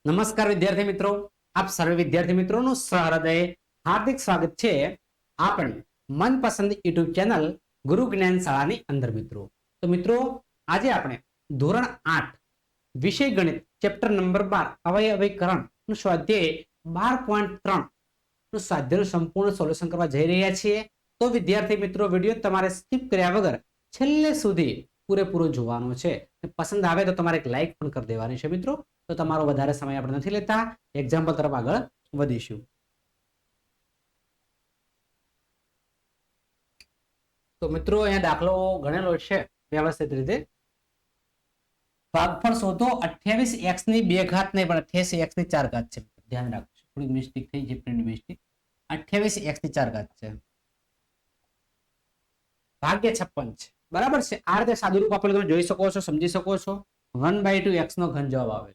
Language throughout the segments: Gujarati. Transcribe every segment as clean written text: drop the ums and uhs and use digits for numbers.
નમસ્કાર વિદ્યાર્થી મિત્રો, આપ સર્વે વિદ્યાર્થી મિત્રોનું સહૃદય હાર્દિક સ્વાગત છે આપણી મનપસંદ યુટ્યુબ ચેનલ ગુરુ જ્ઞાન શાળાની અંદર. મિત્રો તો મિત્રો આજે આપણે ધોરણ 8 વિષય ગણિત ચેપ્ટર નંબર 12 અવયવ અવયકરણ નું સ્વાધ્યાય 12.3 નું સ્વાધ્યાયનું સંપૂર્ણ સોલ્યુશન કરવા જઈ રહ્યા છીએ. તો વિદ્યાર્થી મિત્રો વિડીયો તમારે સ્કીપ કર્યા વગર છેલ્લે સુધી પૂરેપૂરો જોવાનો છે. પસંદ આવે તો તમારે એક લાઈક પણ કરી દેવાની છે. મિત્રો તો તમારો વધારે સમય આપણે નથી લેતા, એક્ઝામ્પલ તરફ આગળ વધીશું. તો મિત્રો અહીંયા દાખલો ગણેલો છે વ્યવસ્થિત રીતે. ભાગફળ શોધો 28x ની 2 ઘાત નહીં પણ 88x ની 4 ઘાત છે. ધ્યાન રાખજો, થોડી મિસ્ટેક થઈ છે, પ્રિન્ટ મિસ્ટેક. 28x ની 4 ઘાત છે, ભાગ્ય 56 છે. બરાબર છે. આ રીતે સાદું રૂપ આપેલું તમે જોઈ શકો છો, સમજી શકો છો. 1/2 x નો ઘન જવાબ આવે.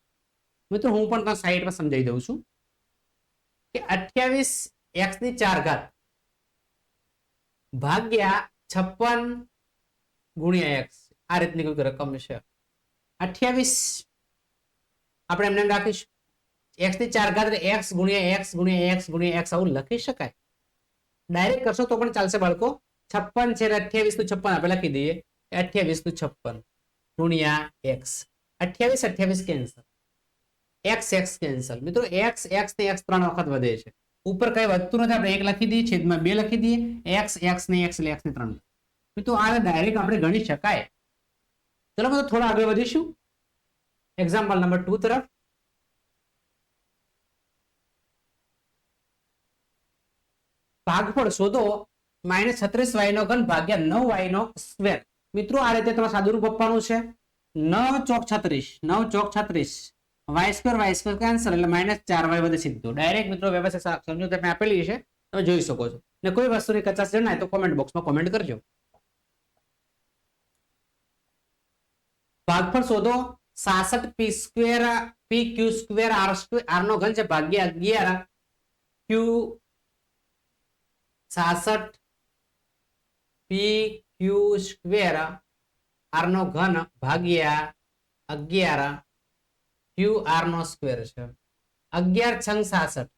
મિત્રો હું પણ સાઈડમાં સમજાવી દઉં છું કે 28x ની 4 ઘાત ભાગ્યા 56 ગુણ્યા x આ રીતની કોઈ રકમ છે. 28 આપણે એમને રાખીશું. x ની 4 ઘાત એટલે x ગુણ્યા x ગુણ્યા x ગુણ્યા x આવું લખી શકાય. ડાયરેક્ટ કરશો તો પણ ચાલશે બાળકો. 56 છે 28 નું 56 આપણે લખી દઈએ. 28 નું 56 ગુણ્યા x. 28 28 cancel, x x cancel. મિત્રો x x ને x 3 વખત વધે છે. ઉપર કઈ વધતું નથી, આપણે 1 લખી દઈએ, છેદમાં 2 લખી દઈએ. x x ને x એટલે x ને 3. મિત્રો આ ડાયરેક્ટ આપણે ગણી શકાય. ચલો મિત્રો થોડા આગળ વધીશું એક્ઝામ્પલ નંબર 2 તરફ. ભાગફળ શોધો -36y નો ઘન ભાગ્યા 9y નો સ્ક્વેર. મિત્રો આ રીતે તમારે સાદું રૂપ આપવાનું છે. 9 ચોક 36, 9 ચોક 36, y સ્ક્વેર કેન્સલ એટલે -4y વધે સીધું. ડાયરેક્ટ મિત્રો વ્યવસ્થિત સમજો તમે આપેલી છે, તમે જોઈ શકો છો. ને કોઈ વસ્તુની કચાશ જણાય તો કોમેન્ટ બોક્સમાં કોમેન્ટ કરજો. ભાગફળ શોધો 66 p square p q square r નો ઘન છે ભાગ્યા 11 q 66 p q square r નો ઘન ભાગ્યા 11 q r નો સ્ક્વેર છે. 11 છંગ 66,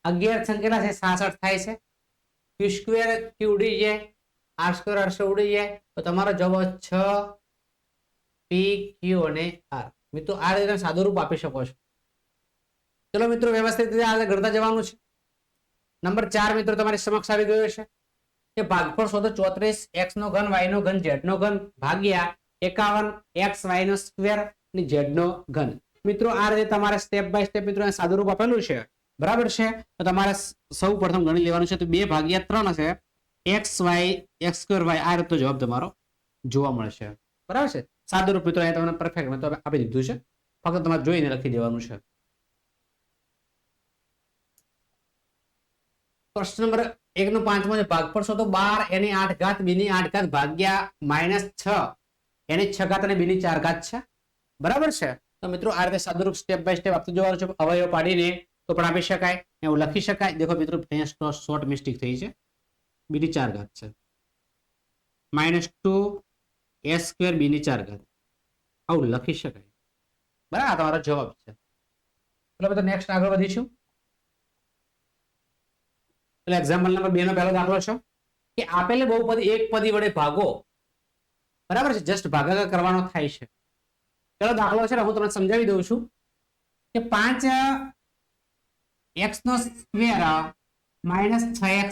11 છંગ કેટલા છે 66 થાય છે. q સ્ક્વેર q ઉડી જાય, r સ્ક્વેર ઉડી જાય તો તમારો જવાબ 6 p q અને r. મિત્રો આ રીતે સાદું રૂપ આપી શકો છો. ચલો મિત્રો વ્યવસ્થિત રીતે આગળ ગણતા જવાનું છે. નંબર 4 મિત્રો તમારી સમક્ષ આવી ગયો છે કે ભાગફળ શોધો 34 x નો ઘન y નો ઘન z નો ઘન ભાગ્યા 51 x y નો સ્ક્વેર ની z નો ઘન. મિત્રો આ રીતે તમારે સ્ટેપ બાય સ્ટેપ મિત્રો સાદું રૂપ આપેલું છે. બરાબર છે. તો તમારે સૌ પ્રથમ ગણી લેવાનું છે. તો 2/3 હશે x y x square y. આ રીતનો જવાબ તમારો જોવા મળશે. બરાબર છે. સાદું રૂપ મિત્રો અહીંયા તમને પરફેક્ટ મેં તો આપી દીધું છે, ફક્ત તમારે જોઈને લખી દેવાનું છે. પ્રશ્ન નંબર 1 નો 5મો છે. ભાગફળ શોધો 12 એની 8 ઘાત b ની 8 ઘાત ભાગ્યા -6 એની 6 ઘાત અને b ની 4 ઘાત છે. બરાબર છે. તો મિત્રો આ રીતે સાદું રૂપ સ્ટેપ બાય સ્ટેપ આપતું જવાનું છે. અવયવ પાડીને તો પણ આપી શકાય, એવું લખી શકાય. દેખો મિત્રો અહીંયા શોર્ટ મિસ્ટેક થઈ છે, b ની 4 ઘાત છે -2 s સ્ક્વેર b ની 4 ઘાત આવું લખી શકાય. બરાબર, તમારો જવાબ છે. એટલે બધા નેક્સ્ટ આગળ વધીશું. એટલે એક્ઝામ્પલ નંબર 2 નો પહેલો દાખલો છે કે આપેલ બહુપદી એક પદી વડે ભાગો. બરાબર છે. જસ્ટ ભાગાકાર કરવાનો થાય છે. પહેલો દાખલો છે હું તમને સમજાવી દઉં છું કે 5x નો સ્ક્વેર -6x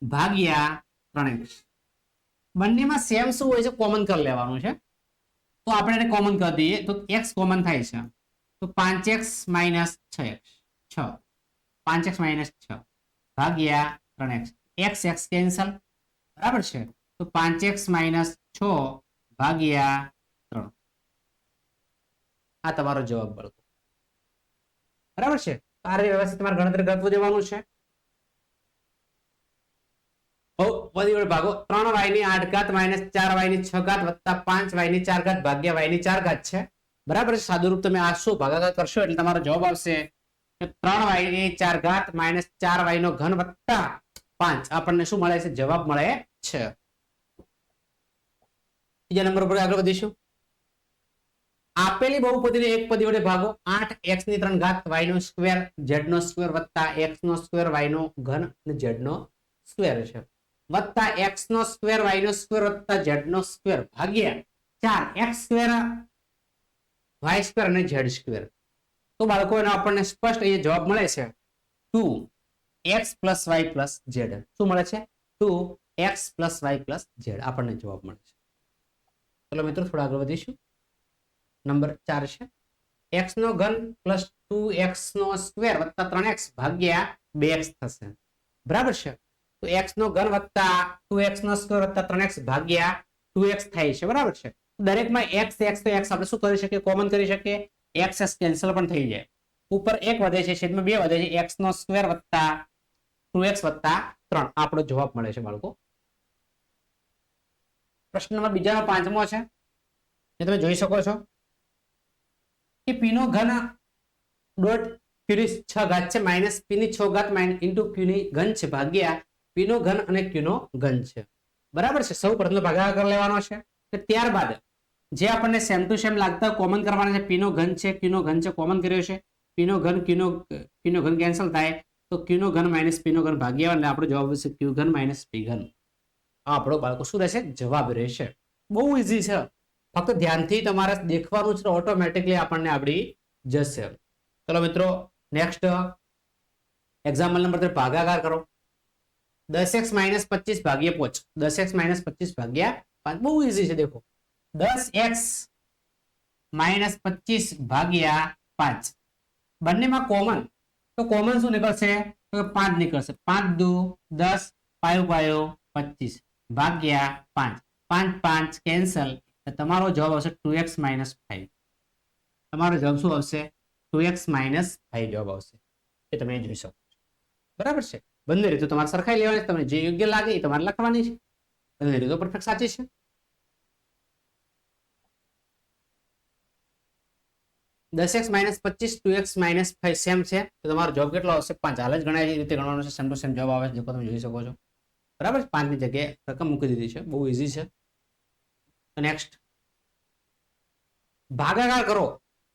ભાગ્યા 3x. બંનેમાં સેમ શું હોય છે કોમન કરી લેવાનું છે. તો આપણે એને કોમન કરી દઈએ તો x કોમન થાય છે. તો 5x - 6x 6, 5x - 6 ભાગ્યા 3x. x x cancel. બરાબર છે. તો 5x - 6 ભાગ્યા 3. આ તમારો જવાબ મળતો. બરાબર છે. આ રીતે વ્યવસ્થિત તમારે ગણતરી કરતું જવાનું છે. બહુપદી વડે ભાગો 3y ની 8 ઘાત -4y ની 6 ઘાત વત્તા 5y ની 4 ઘાત ભાગ્યા y ની 4 ઘાત છે. બરાબર છે. સાદું રૂપ તમે આ શું ભાગાકાર કરશો એટલે તમારો જવાબ આવશે 3y ની 4 ઘાત -4y નો ઘન વત્તા 5. આપણને શું મળે છે? જવાબ મળે છે. બીજા નંબર પર આગળ વધીશું. આપેલી બહુપદીને એક પદી વડે ભાગો 8x ની 3 ઘાત y નો સ્ક્વેર z નો સ્ક્વેર વત્તા x નો સ્ક્વેર y નો ઘન અને z નો સ્ક્વેર છે વત્તા x નો સ્ક્વેર y નો સ્ક્વેર વત્તા z નો સ્ક્વેર ભાગ્યા 4x સ્ક્વેર y સ્ક્વેર અને z સ્ક્વેર. તો બાળકો એનો આપણને સ્પષ્ટ અહીંયા જવાબ મળે છે 2x + y + z. શું મળે છે 2x + y + z આપણને જવાબ મળે છે. ચલો મિત્રો થોડા આગળ વધીશું. નંબર 4 છે x નો ઘન પ્લસ 2x નો સ્ક્વેર વત્તા 3x ભાગ્યા 2x થશે. બરાબર છે. તો x નો ઘન વત્તા 2x નો સ્ક્વેર વત્તા 3x ભાગ્યા 2x થાય છે. બરાબર છે. દરેકમાં x તો x આપણે શું કરી શકીએ કોમન કરી શકીએ. x કેન્સલ પણ થઈ જાય. ઉપર 1 વધે છે છેદમાં 2 વધે છે x નો સ્ક્વેર વત્તા 2x વત્તા 3 આપણો જવાબ મળે છે બાળકો. પ્રશ્ન નંબર બીજાનો 5મો છે જે તમે જોઈ શકો છો કે p નો ઘન ડોટ q ની 6 ઘાત છે માઈનસ p ની 6 ઘાત ઇન્ટુ q ની ઘન છે ભાગ્યા p નો ઘન અને q નો ઘન છે. બરાબર છે. સૌ પ્રથમ ભાગાકાર લેવાનો છે કે ત્યારબાદ જે આપણને સેમ ટુ સેમ લાગતા કોમન કરવાના છે. p નો ઘન છે q નો ઘન છે કોમન કર્યો છે. p નો ઘન q નો ઘન કેન્સલ થાય તો q નો ઘન માઈનસ p નો ઘન ભાગ્યા એટલે આપણો જવાબ આવશે q ઘન માઈનસ p ઘન. આપણો બાળકો શું રહેશે જવાબ રહેશે. બહુ ઈઝી છે. ફક્ત ધ્યાનથી તમારે દેખવાનું છે ઓટોમેટિકલી આપણને આવડી જશે. ચલો મિત્રો નેક્સ્ટ એક્ઝામ્પલ નંબર 3 ભાગાકાર કરો 10x - 25 ભાગ્યા 5 10x - 25 ભાગ્યા 5 બહુ ઈઝી છે. દેખો 10x - 25 ભાગ્યા 5 બંનેમાં કોમન તો કોમન શું નીકળશે તો 5 નીકળશે. 5 દુ 10 5 પાયો 25 ભાગ્યા 5 5 5 કેન્સલ. તમારો જવાબ આવશે 2x - 5. તમારો જવાબ શું આવશે 2x - 5 જવાબ આવશે. એ તમે જોઈ શકો છો. બરાબર છે. બંને રીતો તમારે સરખાઈ લેવાની. તમને જે યોગ્ય લાગે એ તમારે લખવાની છે. બંને રીતો પરફેક્ટ સાચી છે. દસ x - 25 2x - 5 સેમ છે તો તમારો જવાબ કેટલો આવશે 5. હાલ જ ગણાય એ રીતે ગણવાનો છે. સેમ ટુ સેમ જવાબ આવે છે તમે જોઈ શકો છો. બરાબર 5 ની જગ્યાએ રકમ મૂકી દીધી છે. બહુ ઈઝી છે. નેક્સ્ટ ભાગાકાર કરો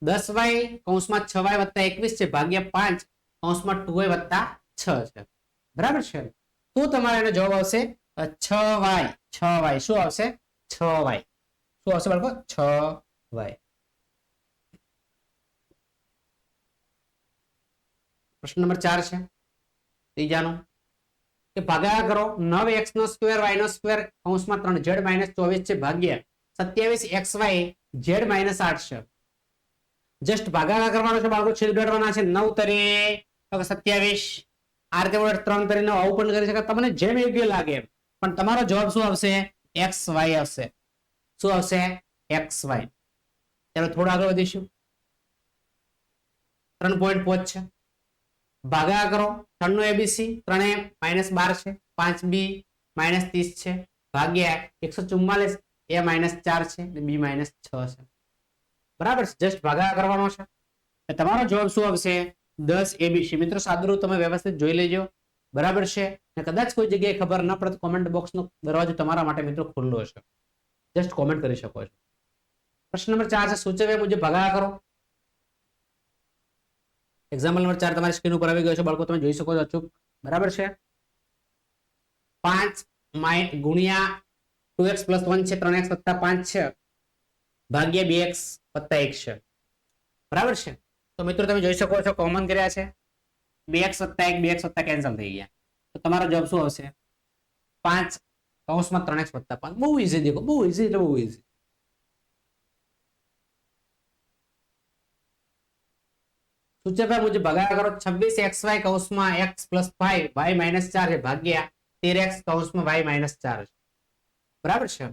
10y કૌંસમાં 6y વત્તા 21 છે ભાગ્યા 5 કૌંસમાં 2y વત્તા 6 છે. બરાબર છે. તો તમારે એનો જવાબ આવશે 6y શું આવશે 6y શું આવશે બાળકો 6y. પ્રશ્ન નંબર 4 છે ત્રીજાનો કે ભાગાકાર કરો 9x નો સ્ક્વેર y નો સ્ક્વેર કૌંસમાં 3z - 24 છે ભાગ્યા 27xy z - 8 છે. જસ્ટ ભાગાકાર કરવાનો છે બાળકો. છેદ ઉડાડવાના છે 9 તરે 27 આ રીતે વડે 3 તરીને આવું પણ કરી શકાય તમને જેમ યોગ્ય લાગે. પણ તમારો જવાબ શું આવશે xy આવશે. શું આવશે xy. ચાલો થોડા આગળ વધીશું. 3.5 છે ભાગાકાર કરો 3 નો abc 3a -12 છે 5b -30 છે ભાગ્યા 144 a -4 છે અને b -6 છે. બરાબર છે. જસ્ટ ભાગાકાર કરવાનો છે. તમારો જવાબ શું આવશે 10 abc. મિત્રો સાદું રૂપ તમે વ્યવસ્થિત જોઈ લેજો. બરાબર છે. અને કદાચ કોઈ જગ્યાએ ખબર ન પડે કોમેન્ટ બોક્સનો દરવાજો તમારા માટે મિત્રો ખુલ્લો છે. જસ્ટ કોમેન્ટ કરી શકો છો. પ્રશ્ન નંબર 4 છે સૂચવ્યા મુજબ ભાગાકાર કરો. એક્ઝામ્પલ નંબર 4 તમારી સ્ક્રીન ઉપર આવી ગયો છે બાળકો તમે જોઈ શકો છો અચૂક. બરાબર છે. 5 ગુણ્યા 2x + 1 છે 3x + 5 છે ભાગ્યા 2x + 1 છે. બરાબર છે. તો મિત્રો તમે જોઈ શકો છો કોમન કર્યા છે 2x + 1 2x + કેન્સલ થઈ ગયા. તો તમારો જવાબ શું આવશે 5 કૌંસમાં 3x + 5. બહુ ઈઝી. દેખો બહુ ઈઝી એટલે બહુ ઈઝી. સૂચવ્યા મુજબ ભાગાકાર કરો 26xy કૌંસમાં x + 5 y -4 છે ભાગ્યા 13x કૌંસમાં y -4 છે. બરાબર છે.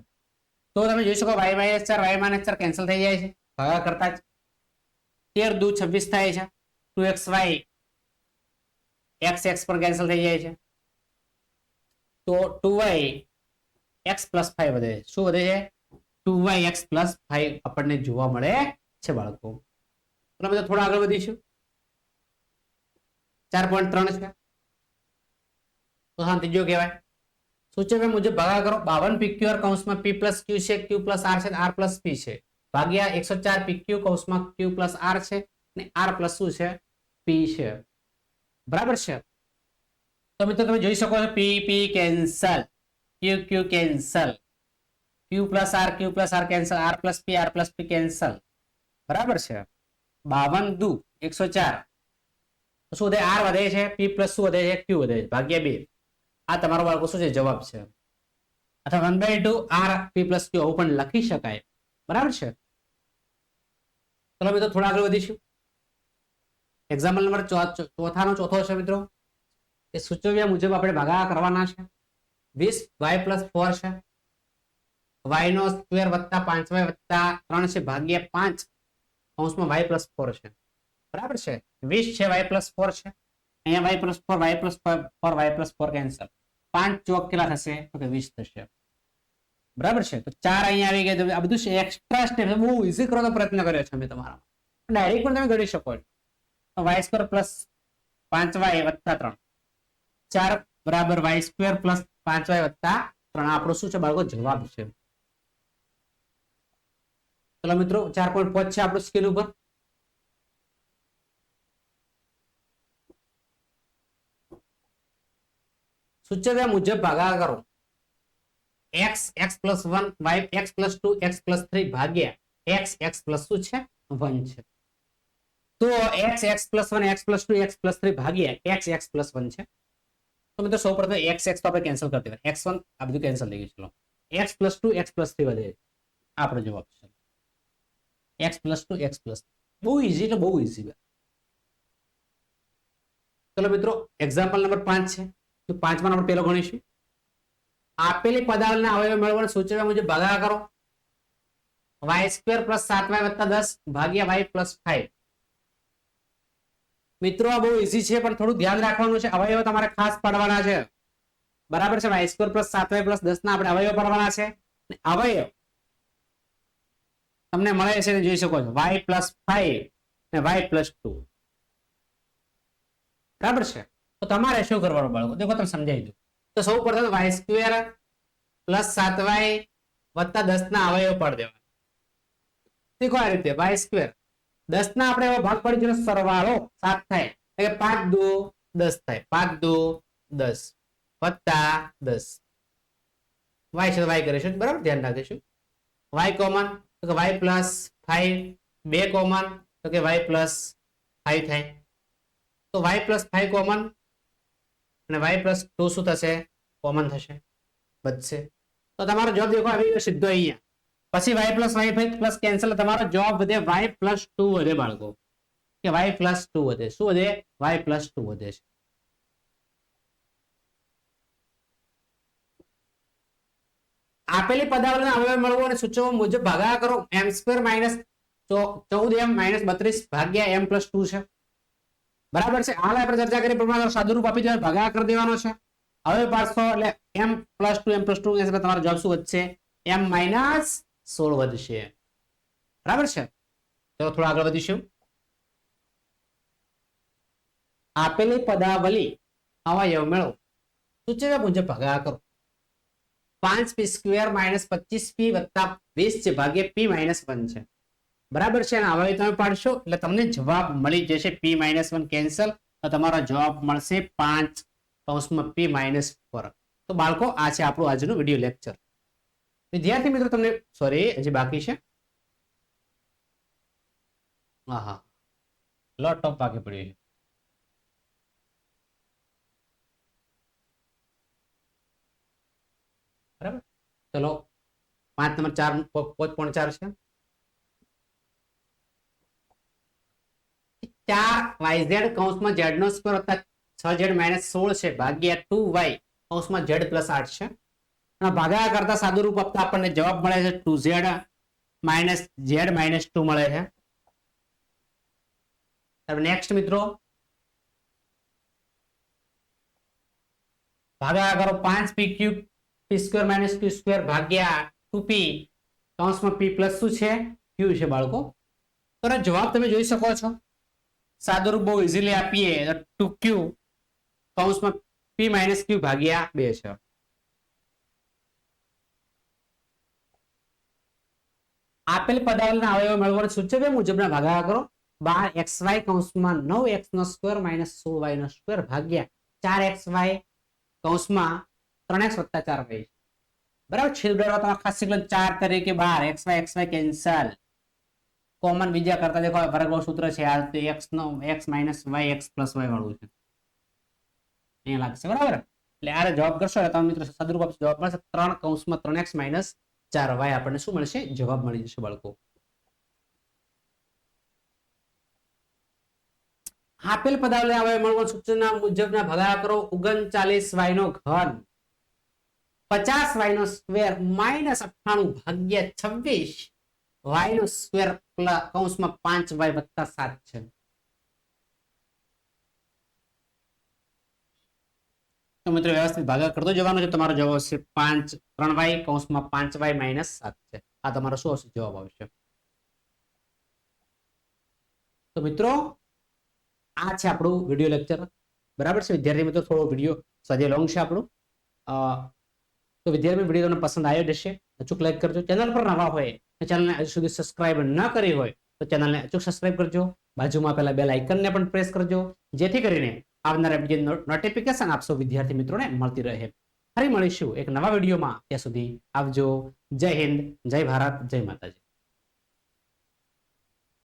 તો તમે જોઈ શકો y -4 કેન્સલ થઈ જાય છે ભાગાકાર કરતા જ. 13 દુ 26 થાય છે 2xy x પર કેન્સલ થઈ જાય છે તો 2y x + 5 વધે છે. શું વધે છે 2y x + 5 આપણને જોવા મળે છે બાળકો. તમે થોડા આગળ વધીશું. 4.3 છે તો હા ત્રીજો કહેવાય. સૂચવ્યા મુજબ ભાગાકાર કરો 52 pqr કૌંસમાં p + q છે q + r છે r + p છે ભાગ્યા 104 પીક્યુ કૌંસમાં ક્યુ પ્લસ આર છે અને આર પ્લસ શું છે પી છે બરાબર છે તો મિત્રો તમે જોઈ શકો છો P P cancel Q Q cancel Q plus R cancel R plus P cancel બરાબર છે 52 દુ 104 શું વધે આર વધે છે પી પ્લસ શું વધે છે ક્યુ વધે છે ભાગ્યા 2 આ તમારો બાળકો શું છે જવાબ છે અથવા 1/2 આર પી પ્લસ ક્યુ આવું પણ લખી શકાય બરાબર છે ચલો મિત્રો થોડા આગળ વધીશું એક્ઝામ્પલ નંબર ચોથો છે મિત્રો એ સૂચવ્યા મુજબ આપણે ભાગાકાર કરવાના છે 20 y પ્લસ 4 છે y નો સ્ક્વેર વત્તા 5y વત્તા 3 છે ભાગ્યા 5 કૌંસમાં y પ્લસ 4 છે બરાબર છે 20 છે y પ્લસ 4 છે અહીંયા y plus 4 y plus 4 cancel 5 ચોક કેટલા થશે તો કે 20 થશે બરાબર છે તો 4 અહીંયા આવી ગયા આ બધું છે એક્સ્ટ્રા સ્ટેપ બહુ ઈઝી કરવાનો પ્રયત્ન કર્યો છે મેં તમારા ડાયરેક્ટ પણ તમે ગણી શકો છો y સ્ક્વેર પ્લસ 5y વત્તા 3 4 બરાબર y સ્ક્વેર પ્લસ 5y વત્તા 3 આપણો શું છે બાળકો જવાબ છે ચલો મિત્રો 4.5 છે આપણું સ્કેલ ઉપર સૂચવ્યા મુજબ ભાગાકાર કરો x x plus 1 y x plus 2 x plus 3 ભાગ્યા x x plus શું છે 1 છે તો x x plus 1 x plus 2 x plus 3 ભાગ્યા x x plus 1 છે તો મિત્રો સૌપ્રથમ x x તો આપણે કેન્સલ કરી દેવા x1 આ બધું કેન્સલ થઈ ગયું ચલો x plus 2 x plus 3 વધે આપણો જવાબ છે x plus 2 x plus બહુ ઈઝી એટલે બહુ ઈઝી ચલો મિત્રો એક્ઝામ્પલ નંબર 5 છે તો 5 માં આપણે પહેલો ગણીશું આપેલી પદાવલીના અવયવ મેળવવાના સૂચવ્યા મુજબ ભાગાકાર કરો y² + 7y + 10 ભાગ્યા y + 5 મિત્રો આ બહુ ઈઝી છે પણ થોડું ધ્યાન રાખવાનું છે અવયવ તમારે ખાસ પાડવાના છે બરાબર છે y² + 7y + 10 ના આપણે અવયવ પાડવાના છે અવયવ તમને મળે છે જોઈ શકો છો y + 5 અને y + 2 બરાબર છે તો તમારે શું કરવાનું બાળકો દેખો તમે સમજાવી દો તો સૌ પ્રથમ y² + 7y + 10 ના અવયવ પાડી દેવાના દેખો આ રીતે y² 10 ના આપણે ભાગ પાડી જેનો સરવાળો 7 થાય એટલે 5 દુ 10 થાય 5 દુ 10 વત્તા 10 y છે y કરીશું બરાબર ધ્યાન રાખીશું y કોમન તો કે y + 5 2 કોમન તો કે y + 5 થાય તો y + 5 કોમન અને y + 2 શું થશે કોમન થશે બચશે તો તમારો જવાબ દેખો આવી ગયો સીધો અહીંયા પછી y + y કેન્સલ તમારો જવાબ વધે y + 2 વધે બાળકો કે y + 2 વધે શું વધે y + 2 વધે છે આપેલી પદાવલીના અવયવ મેળવો અને સૂચવો મુજબ ભાગાકાર કરો m² - 14m - 32 ભાગ્યા m + 2 છે બરાબર છે હાલ આપણે ચર્ચા કરી પ્રમાણે સાદુરૂપ આપી દેવાનું ભાગાકાર કરી દેવાનો છે હવે પાછો એટલે m + 2 એટલે તમારો જવાબ શું વધશે m - 16 વધશે બરાબર છે તો થોડા આગળ વધીશું આપેલી પદાવલી અવયવ મેળવો સૂચવ્યા મુજબ ભાગાકાર કરો 5p² - 25p + 20 છે ભાગ્યા p - 1 છે બરાબર છે અને અવયવ તમે પાડશો એટલે તમને જવાબ મળી જશે p - 1 કેન્સલ તો તમારો જવાબ મળશે 5 કૌંસમાં p - 4 તો બાળકો આ છે આપણું આજનું વિડિયો લેક્ચર વિદ્યાર્થી મિત્રો તમને સોરી હજી બાકી છે હા લોટ ઓફ બાકી પડ્યું છે બરાબર ચલો 5 નંબર 4 5.4 છે 4yz કૌંસમાં z નો સ્ક્વેર વત્તા 6z - 16 છે ભાગ્યા 2y કૌંસમાં z + 8 છે અને ભાગાકાર કરતા સાદુરૂપ આપતા આપણને જવાબ મળે છે 2z - z - 2 મળે છે હવે નેક્સ્ટ મિત્રો ભાગાકાર કરો 5p³ p² - q² ભાગ્યા 2p કૌંસમાં p + શું છે q છે બાળકો તો જવાબ તમે જોઈ શકો છો સાદુરૂપ બહુ ઇઝીલી આપીએ તો 2q કૌંસમાં p - q ભાગ્યા 2 છે આપેલ પદાવલીના અવયવો મેળવવાનું સૂચવ્યા મુજબના ભાગાકાર કરો 12xy કૌંસમાં 9x નો સ્ક્વેર માઇનસ 16y નો સ્ક્વેર ભાગ્યા 4xy કૌંસમાં 3x વત્તા 4y બરાબર. છેદ ઉડાડવા તમારે ખાસ શીખલો 4 તરીકે 12 xy કેન્સલ. કોમન બીજા કરતા દેખો વર્ગમૂળ સૂત્ર છે આ તો x નો x minus y x plus y વાળું છે અહીંયા લાગશે બરાબર. એટલે આરે જવાબ કરશો એટલે તમે મિત્રો સદરૂપ જવાબ મળશે 3 કૌંસમાં 3x માઇનસ 4y આપણને શું મળશે જવાબ મળી જશે બાળકો. આપેલ પદાવલી આવે મળવા સૂચના મુજબના ભાગાકાર કરો 39y નો ઘન 50y નો સ્ક્વેર માઇનસ 98 ભાગ્યા 26 y નો સ્ક્વેર કૌંસમાં 5y વત્તા 7 છે. તો મિત્રો વ્યવસ્થિત ભાગાકાર કરતો જવાનો છે. તમારો જવાબ આવશે 5 3y કૌંસમાં 5y માઇનસ 7 છે. આ તમારો શું હશે જવાબ આવશે. તો મિત્રો આ છે આપણું વિડિયો લેક્ચર બરાબર છે વિદ્યાર્થી મિત્રો. થોડો વિડિયો સજે લોંગ છે આપણું. તો વિદ્યાર્થી વિડિયો તમને પસંદ આવ્યો હશે અચૂક લાઈક કરજો. ચેનલ પર નવા હોય ચેનલને હજુ સુધી સબસ્ક્રાઇબ ન કરી હોય તો ચેનલને અચૂક સબસ્ક્રાઇબ કરજો. બાજુમાં આપેલા બેલ આઇકનને પણ પ્રેસ કરજો જેથી કરીને આવનારા વિડિયો નોટિફિકેશન આપશો વિદ્યાર્થી મિત્રોને મળતી રહે. ફરી મળીશું એક નવા વિડીયોમાં. ત્યાં સુધી આવજો. જય હિન્દ, જય ભારત, જય માતાજી.